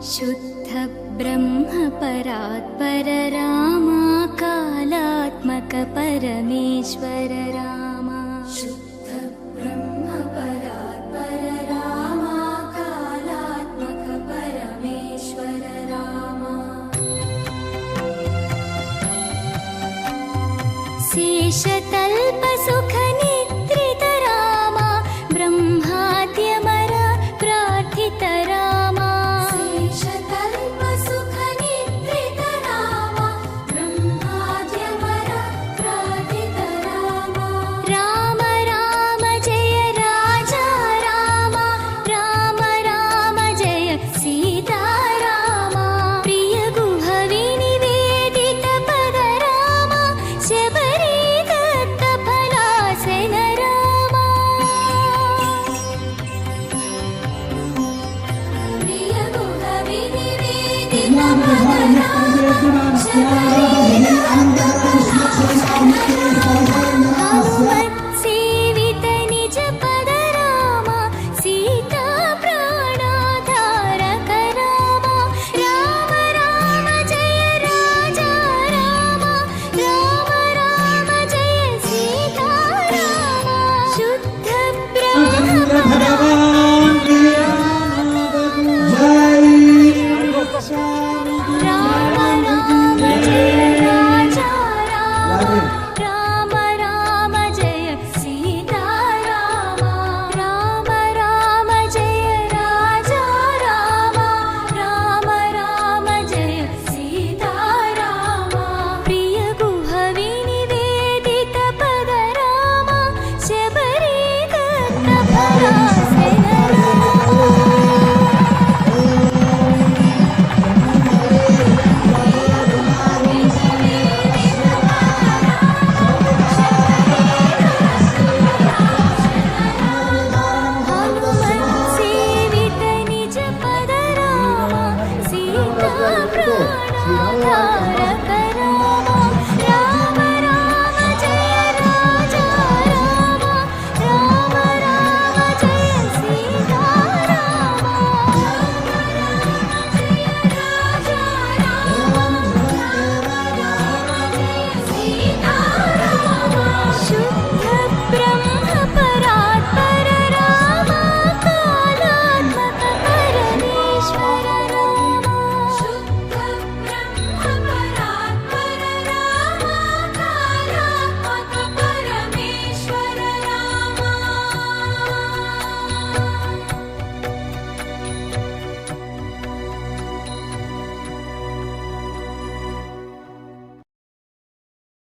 शुद्ध ब्रह्म परात्पर रामा कालात्मक परमेश्वर रामा शुद्ध ब्रह्म परात्पर रामा कालात्मक परमेश्वर रामा शेषतल्प सुख निद्रित रामा ब्रह्माद्यमर प्रार्थित रामा शेषतल्प सुख निद्रित रामा ब्रह्माद्यमर प्रार्थित रामा राम राम जय राजा रामा राम राम जय सीता रामा प्रिय गुह विनिवेदित पद रामा शबरी दत्त फलासन रामा प्रिय गुह विनिवेदित पद रामा शबरी दत्त फलासन रामा